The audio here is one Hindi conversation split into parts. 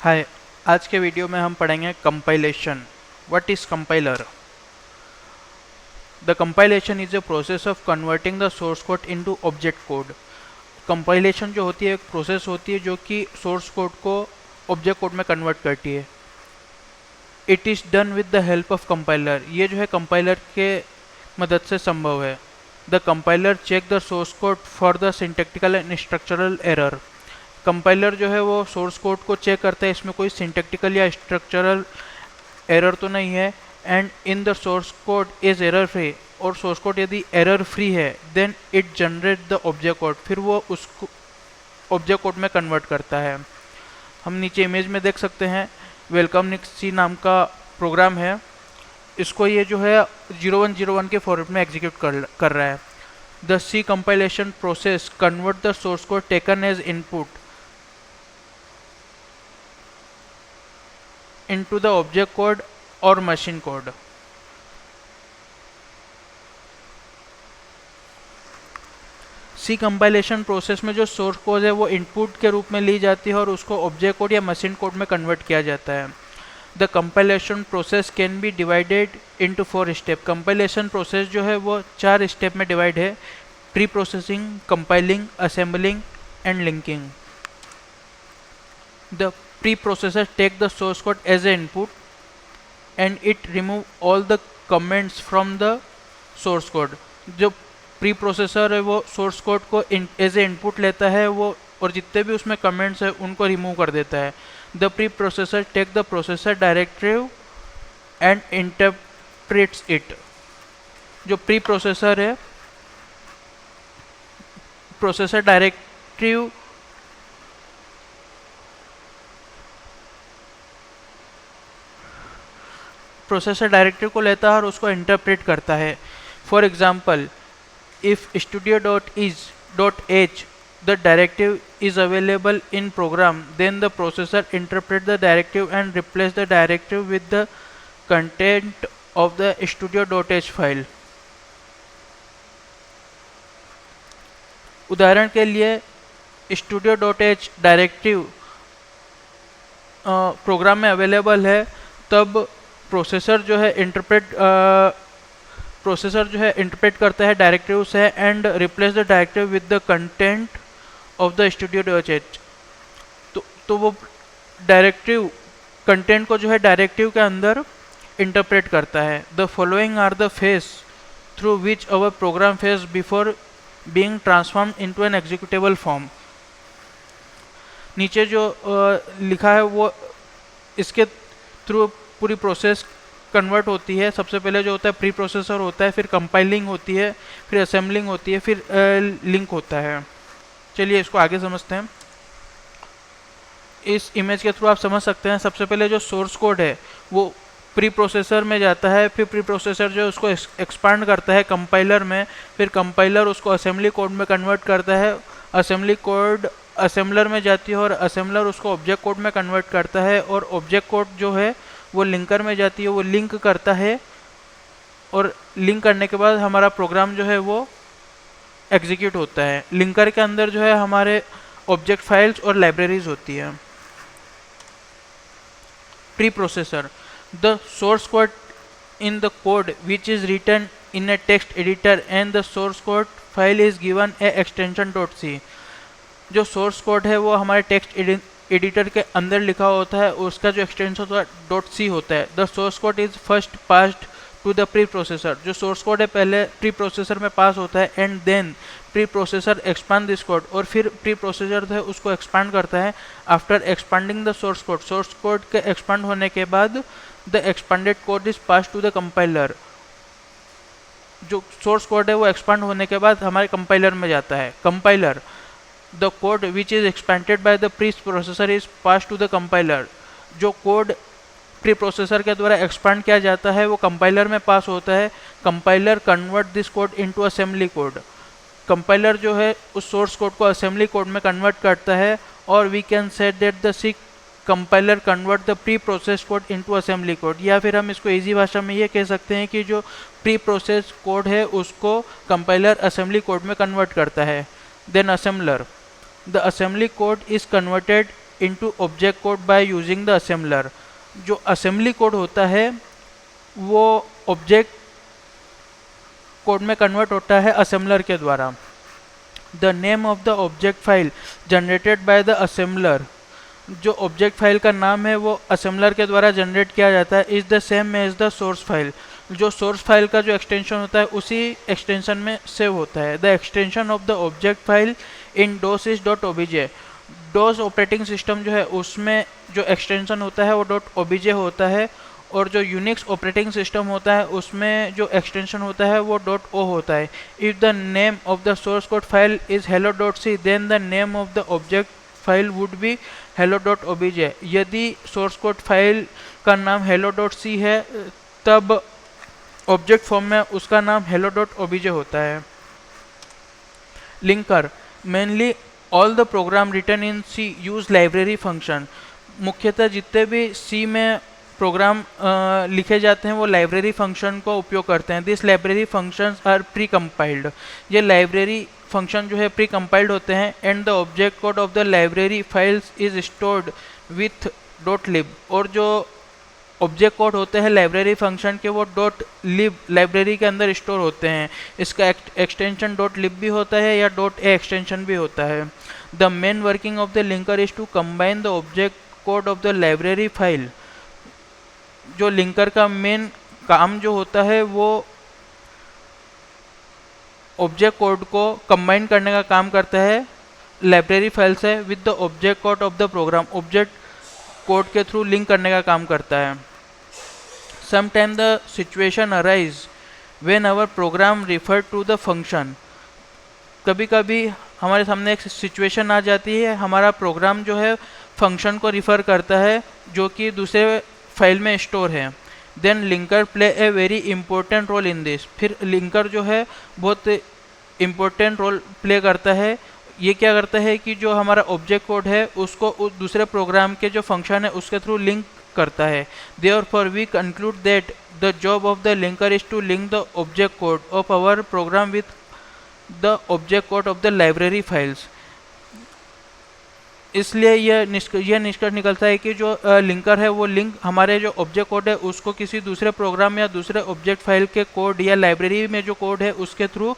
हाय। आज के वीडियो में हम पढ़ेंगे compilation. What is compiler? The compilation is a process of converting the source code into object code. Compilation जो होती है एक प्रोसेस होती है जो कि सोर्स कोड को ऑब्जेक्ट कोड में कन्वर्ट करती है। It is done with the help of compiler. ये जो है कंपाइलर के मदद से संभव है। The compiler check the source code for the syntactical and structural error. Compiler जो है वो सोर्स कोड को चेक करता है, इसमें कोई सिंटैक्टिकल या स्ट्रक्चरल एरर तो नहीं है। And in the source code is error free. और सोर्स कोड यदि एरर फ्री है then it generate the object code, फिर वो उसको ऑब्जेक्ट कोड में कन्वर्ट करता है। हम नीचे इमेज में देख सकते हैं वेलकम निक्सी नाम का प्रोग्राम है। इसको ये जो है 0101 के फॉर्मेट में एग्जीक्यूट कर रहा है। The C compilation process convert the source code taken as input into the object code और machine code. C compilation process में जो सोर्स कोड है वो इनपुट के रूप में ली जाती है और उसको ऑब्जेक्ट कोड या मशीन कोड में कन्वर्ट किया जाता है। The compilation process can be divided into 4 step. Compilation process जो है वो 4 स्टेप में डिवाइड है: pre processing, compiling, assembling and linking. The preprocessor take the source code as an input and it remove all the comments from the source code। जो प्री प्रोसेसर है वो सोर्स कोड को एज ए इनपुट लेता है वो, और जितने भी उसमें कमेंट्स है उनको रिमूव कर देता है। The preprocessor take the processor directive and interprets it. जो प्री प्रोसेसर है, प्रोसेसर डायरेक्टिव प्रोसेसर डायरेक्टिव को लेता है और उसको इंटरप्रेट करता है। For example, if studio.is.h the directive is available in program, then the processor interpret the directive and replace the directive with the content of the studio.h file. उदाहरण के लिए studio.h डायरेक्टिव प्रोग्राम में अवेलेबल है, तब प्रोसेसर जो है इंटरप्रेट करता है डायरेक्टिव से and replace the directive with the content of the studio.h। तो वो डायरेक्टिव कंटेंट को जो है डायरेक्टिव के अंदर इंटरप्रेट करता है। The following are the phase through which our program phase before being transform into an executable form. नीचे जो लिखा है वो इसके थ्रू पूरी प्रोसेस कन्वर्ट होती है। सबसे पहले जो होता है प्री प्रोसेसर होता है, फिर कंपाइलिंग होती है, फिर असेंबलिंग होती है, फिर लिंक होता है। चलिए इसको आगे समझते हैं। इस इमेज के थ्रू आप समझ सकते हैं। सबसे पहले जो सोर्स कोड है वो प्री प्रोसेसर में जाता है, फिर प्री प्रोसेसर जो है उसको एक्सपांड करता है कंपाइलर में, फिर कंपाइलर उसको असेंबली कोड में कन्वर्ट करता है, असेंबली कोड असेंबलर में जाती है और असेंबलर उसको ऑब्जेक्ट कोड में कन्वर्ट करता है, और ऑब्जेक्ट कोड जो है वो लिंकर में जाती है, वो लिंक करता है, और लिंक करने के बाद हमारा प्रोग्राम जो है वो एग्जीक्यूट होता है। लिंकर के अंदर जो है हमारे ऑब्जेक्ट फाइल्स और लाइब्रेरीज होती है। Preprocessor, the source code in the code which is written in a text editor and the source code file is given a extension .c। जो सोर्स कोड है वो हमारे टेक्स्ट एडिटर के अंदर लिखा होता है, उसका जो एक्सटेंशन होता है .c होता है। The source code is first passed to the preprocessor. जो सोर्स कोड है पहले प्री प्रोसेसर में पास होता है, and then preprocessor expand this code, और फिर प्री प्रोसेसर जो है उसको एक्सपांड करता है। After expanding the source code के एक्सपांड होने के बाद the expanded code is pass to the compiler. जो सोर्स कोड है वो एक्सपांड होने के बाद हमारे कंपाइलर में जाता है। Compiler, the code which is expanded by the preprocessor is pass to the compiler. जो कोड प्री प्रोसेसर के द्वारा एक्सपांड किया जाता है वो कंपाइलर में पास होता है। Compiler convert this code into assembly code. Compiler जो है उस सोर्स कोड को असेंबली कोड में कन्वर्ट करता है, और we can set that the C compiler convert the pre process code into assembly code. या फिर हम इसको इजी भाषा में ये कह सकते हैं कि जो प्री प्रोसेस कोड है उसको कंपाइलर असेंबली कोड में कन्वर्ट करता है। Then assembler, the assembly code is converted into object code by using the assembler। जो assembly कोड होता है वो ऑब्जेक्ट कोड में कन्वर्ट होता है assembler के द्वारा। The name of the object file generated by the assembler, जो ऑब्जेक्ट फाइल का नाम है वो असेंबलर के द्वारा जनरेट किया जाता है, is the same as the source file. जो सोर्स फाइल का जो एक्सटेंशन होता है उसी एक्सटेंशन में सेव होता है। The extension of the object file in dose is dot OBJ. Dose operating system जो है उसमें जो एक्सटेंशन होता है वो डॉट ओबीजे होता है, और जो यूनिक्स ऑपरेटिंग सिस्टम होता है उसमें जो एक्सटेंशन होता है वो डॉट ओ होता है। If the name of the source code file is hello dot C then the name of the object file would be hello dot OBJ. यदि सोर्स कोड फाइल का नाम हेलो डॉट सी है तब ऑब्जेक्ट फॉर्म में उसका नाम हेलो डॉट ओबीजे होता है। Linker mainly all the program written in C use library function. मुख्यतः जितने भी सी में प्रोग्राम लिखे जाते हैं वो लाइब्रेरी फंक्शन को उपयोग करते हैं। This library functions are precompiled. ये लाइब्रेरी फंक्शन जो है प्री कंपाइल्ड होते हैं। And the object code of the library files is stored with dot lib. और जो ऑब्जेक्ट कोड होते हैं लाइब्रेरी फंक्शन के वो डॉट लिब लाइब्रेरी के अंदर स्टोर होते हैं। इसका एक्सटेंशन डॉट लिब भी होता है या डॉट ए एक्सटेंशन भी होता है। The main working of the linker is to combine the object code of the library file. जो लिंकर का मेन काम जो होता है वो ऑब्जेक्ट कोड को कंबाइन करने का काम करता है लाइब्रेरी फाइल से with the object code of the program. Object code के थ्रू लिंक करने का काम करता है। Sometime the situation arise when our program refer to the function. कभी कभी हमारे सामने एक सिचुएशन आ जाती है, हमारा प्रोग्राम जो है फंक्शन को रिफ़र करता है जो कि दूसरे फाइल में स्टोर है। Then linker play a very important role in this. फिर लिंकर जो है बहुत इम्पोर्टेंट रोल प्ले करता है। ये क्या करता है कि जो हमारा ऑब्जेक्ट कोड है उसको उस दूसरे प्रोग्राम के जो फंक्शन है उसके थ्रू लिंक करता है। Therefore we conclude that the job of the linker is to link the object code of our program with the object code of the library files. इसलिए यह निष्कर्ष निकलता है कि जो लिंकर है वो लिंक हमारे जो ऑब्जेक्ट कोड है उसको किसी दूसरे प्रोग्राम या दूसरे ऑब्जेक्ट फाइल के कोड या लाइब्रेरी में जो कोड है उसके थ्रू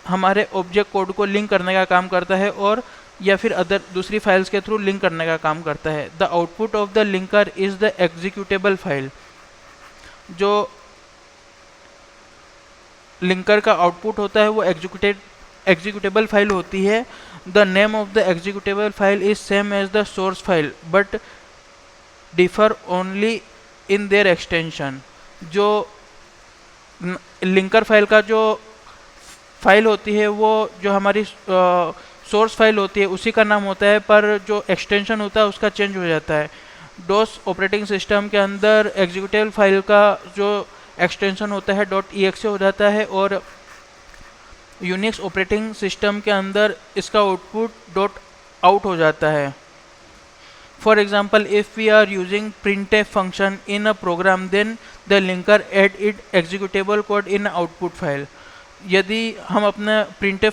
हमारे ऑब्जेक्ट कोड को लिंक करने का काम करता है, और या फिर अदर दूसरी फाइल्स के थ्रू लिंक करने का काम करता है। The output of the linker is the executable file. जो लिंकर का आउटपुट होता है वो एग्जीक्यूटेबल फाइल होती है। The name of the executable file is same as the source file but differ only in their extension. जो लिंकर फाइल का जो फाइल होती है वो जो हमारी सोर्स फाइल होती है उसी का नाम होता है, पर जो एक्सटेंशन होता है उसका चेंज हो जाता है। डोस ऑपरेटिंग सिस्टम के अंदर एग्जीक्यूटेबल फाइल का जो एक्सटेंशन होता है .exe हो जाता है, और यूनिक्स ऑपरेटिंग सिस्टम के अंदर इसका आउटपुट .out हो जाता है। For example if we are using printf function in a program then the linker add it executable code in output file. यदि हम अपना printf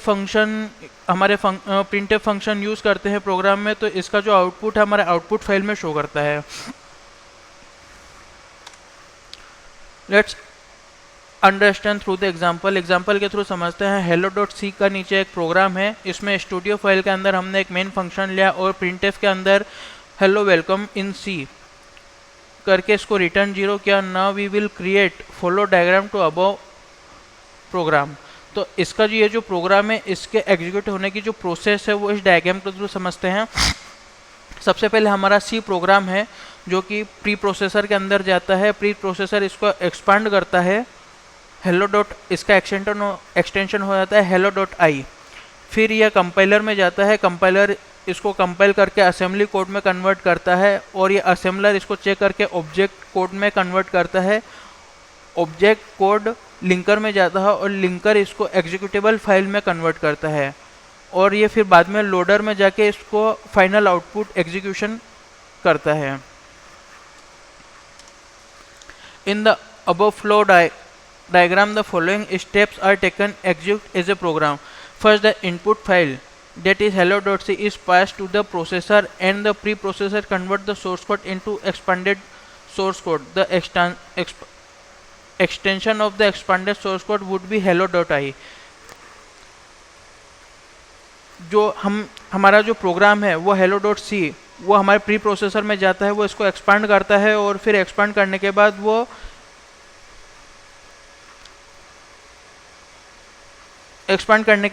फंक्शन यूज़ करते हैं प्रोग्राम में तो इसका जो आउटपुट है हमारे आउटपुट फाइल में शो करता है। Let's understand through the example के थ्रू समझते हैं। hello.c का नीचे एक प्रोग्राम है, इसमें स्टूडियो फाइल के अंदर हमने एक मेन फंक्शन लिया और printf के अंदर हेलो वेलकम इन सी करके इसको रिटर्न 0 किया। Now we will create follow diagram to above program. तो इसका जो ये जो प्रोग्राम है इसके एग्जीक्यूट होने की जो प्रोसेस है वो इस डायग्राम के थ्रू समझते हैं। सबसे पहले हमारा सी प्रोग्राम है जो कि प्री प्रोसेसर के अंदर जाता है। प्री प्रोसेसर इसको एक्सपांड करता है हेलो डॉट, इसका एक्सटेंशन हो जाता है hello.i। फिर यह कंपाइलर में जाता है, कंपाइलर इसको कंपाइल करके असेंबली कोड में कन्वर्ट करता है, और ये असेंबलर इसको चेक करके ऑब्जेक्ट कोड में कन्वर्ट करता है। ऑब्जेक्ट कोड लिंकर में जाता है और लिंकर इसको एग्जीक्यूटेबल फाइल में कन्वर्ट करता है, और ये फिर बाद में लोडर में जाके इसको फाइनल आउटपुट एग्जीक्यूशन करता है। In the above flow diagram the following steps are taken execute as a program. First, the input file that is hello.c is passed to the processor, and the preprocessor convert the source code into expanded source code. The extension of the expanded source code would be hello.i. जो हमारा जो प्रोग्राम है वो hello.c वो हमारे प्री प्रोसेसर में जाता है, वो इसको एक्सपांड करता है, और फिर एक्सपांड करने के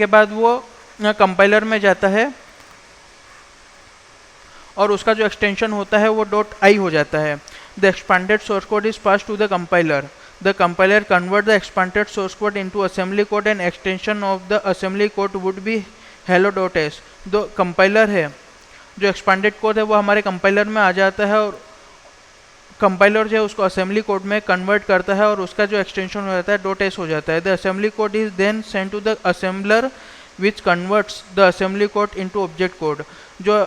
बाद वो कंपाइलर में जाता है, और उसका जो एक्सटेंशन होता है वो .i हो जाता है. The expanded source code is pass to the compiler. The compiler convert the expanded source code into assembly code, and extension of the assembly code would be hello.s. जो कंपाइलर है, जो एक्सपांडेड कोड है वो हमारे कंपाइलर में आ जाता है, और कंपाइलर जो है उसको असेंबली कोड में कन्वर्ट करता है, और उसका जो एक्सटेंशन हो जाता है .s हो जाता है. The assembly code is then send to the assembler which converts the assembly code into object code. जो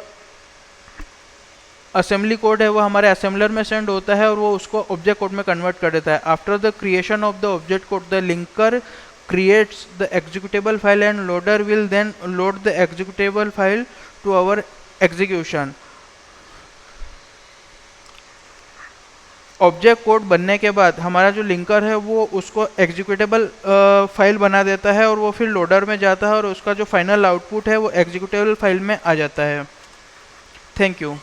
असेंबली कोड है वो हमारे असेंबलर में सेंड होता है, और वो उसको ऑब्जेक्ट कोड में कन्वर्ट कर देता है. After the creation of the object code, the linker creates the executable file, and loader will then load the executable file to our execution. Object code बनने के बाद हमारा जो लिंकर है वो उसको एग्जीक्यूटेबल फाइल बना देता है, और वो फिर लोडर में जाता है, और उसका जो फाइनल आउटपुट है वो एग्जीक्यूटेबल फाइल में आ जाता है. Thank you.